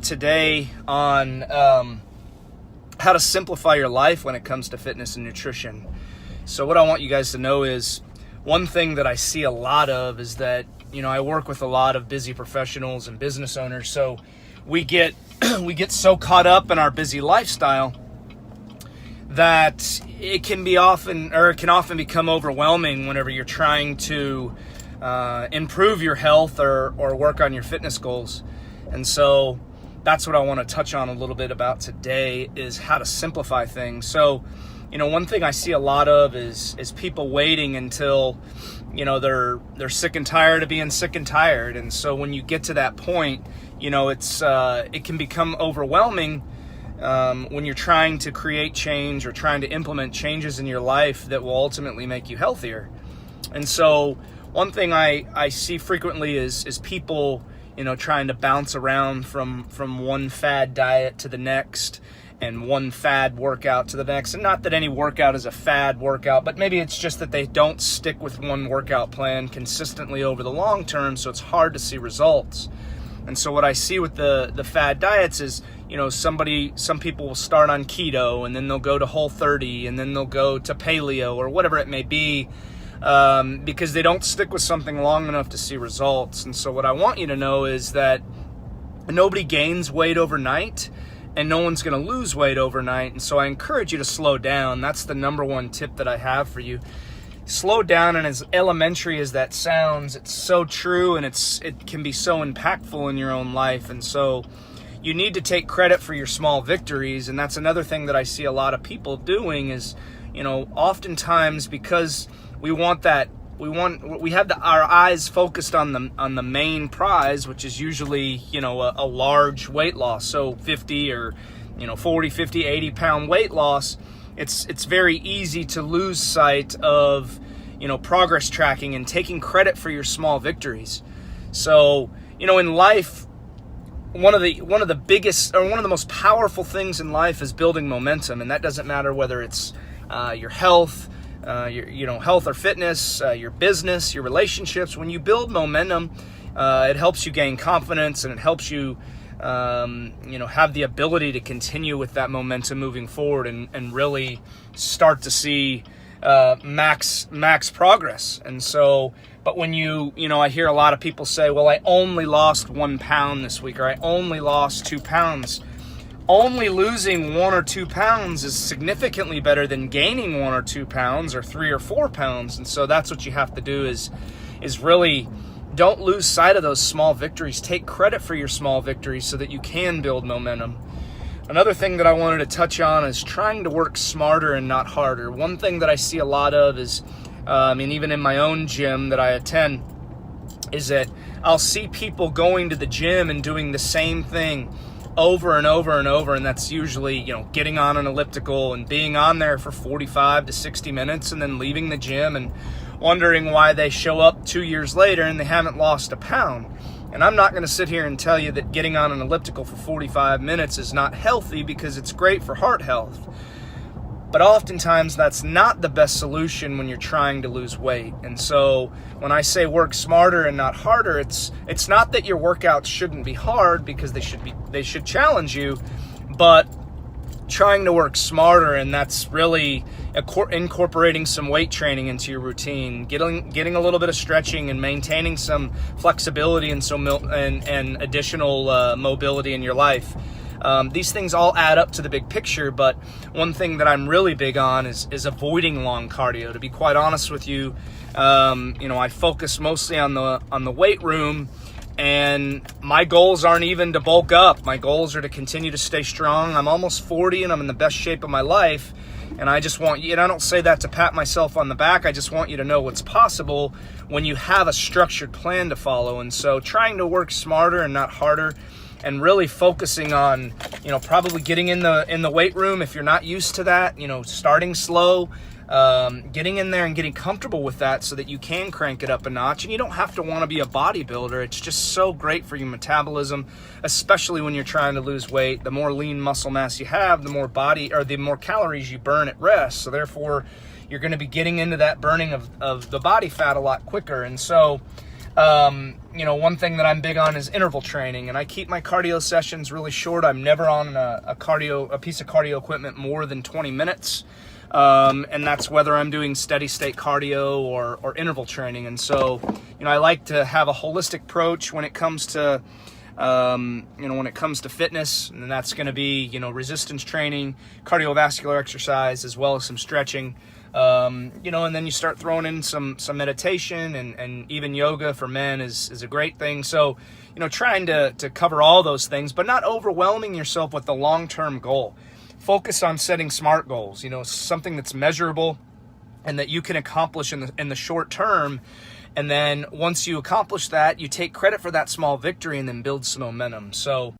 today on how to simplify your life when it comes to fitness and nutrition. So what I want you guys to know is one thing that I see a lot of is that, I work with a lot of busy professionals and business owners. So we get so caught up in our busy lifestyle that it can often become overwhelming whenever you're trying to improve your health or work on your fitness goals. And so that's what I want to touch on a little bit about today is how to simplify things. So, one thing I see a lot of is people waiting until, they're sick and tired of being sick and tired. And so when you get to that point, it can become overwhelming when you're trying to create change or trying to implement changes in your life that will ultimately make you healthier. And so one thing I see frequently is people, trying to bounce around from one fad diet to the next and one fad workout to the next. And not that any workout is a fad workout, but maybe it's just that they don't stick with one workout plan consistently over the long term, so it's hard to see results. And so what I see with the fad diets is, some people will start on keto and then they'll go to Whole30 and then they'll go to paleo or whatever it may be, because they don't stick with something long enough to see results. And so what I want you to know is that nobody gains weight overnight and no one's going to lose weight overnight. And so I encourage you to slow down. That's the number one tip that I have for you. Slow down, and as elementary as that sounds, it's so true, and it can be so impactful in your own life. And so you need to take credit for your small victories. And that's another thing that I see a lot of people doing is, oftentimes because we have our eyes focused on the main prize, which is usually, a large weight loss. So 50 or, 40, 50, 80 pound weight loss. It's very easy to lose sight of, progress tracking and taking credit for your small victories. So, in life, one of the biggest or one of the most powerful things in life is building momentum. And that doesn't matter whether it's your health, your health or fitness, your business, your relationships. When you build momentum, it helps you gain confidence, and it helps you, have the ability to continue with that momentum moving forward and really start to see max progress. And so, but when I hear a lot of people say, well, I only lost 1 pound this week, or I only lost 2 pounds. Only losing 1 or 2 pounds is significantly better than gaining 1 or 2 pounds or 3 or 4 pounds. And so that's what you have to do is really don't lose sight of those small victories. Take credit for your small victories so that you can build momentum. Another thing that I wanted to touch on is trying to work smarter and not harder. One thing that I see a lot of is, even in my own gym that I attend, is that I'll see people going to the gym and doing the same thing over and over and over, and that's usually, getting on an elliptical and being on there for 45 to 60 minutes and then leaving the gym and wondering why they show up 2 years later and they haven't lost a pound. And I'm not going to sit here and tell you that getting on an elliptical for 45 minutes is not healthy, because it's great for heart health. But oftentimes that's not the best solution when you're trying to lose weight. And so when I say work smarter and not harder, it's not that your workouts shouldn't be hard, because they should challenge you, but trying to work smarter, and that's really incorporating some weight training into your routine, getting a little bit of stretching and maintaining some flexibility and and additional mobility in your life. These things all add up to the big picture, but one thing that I'm really big on is avoiding long cardio. To be quite honest with you, I focus mostly on the weight room, and my goals aren't even to bulk up. My goals are to continue to stay strong. I'm almost 40 and I'm in the best shape of my life. And I just want you, and I don't say that to pat myself on the back. I just want you to know what's possible when you have a structured plan to follow. And so trying to work smarter and not harder, and really focusing on, probably getting in the weight room if you're not used to that, starting slow, getting in there and getting comfortable with that so that you can crank it up a notch. And you don't have to want to be a bodybuilder. It's just so great for your metabolism, especially when you're trying to lose weight. The more lean muscle mass you have, the more calories you burn at rest. So therefore, you're going to be getting into that burning of the body fat a lot quicker. And so One thing that I'm big on is interval training, and I keep my cardio sessions really short. I'm never on a piece of cardio equipment more than 20 minutes. And that's whether I'm doing steady state cardio or interval training. And so, I like to have a holistic approach when it comes to, fitness, and that's going to be, resistance training, cardiovascular exercise, as well as some stretching. And then you start throwing in some meditation and even yoga for men is a great thing. So, trying to cover all those things, but not overwhelming yourself with the long-term goal. Focus on setting SMART goals, something that's measurable and that you can accomplish in the short term. And then once you accomplish that, you take credit for that small victory and then build some momentum. So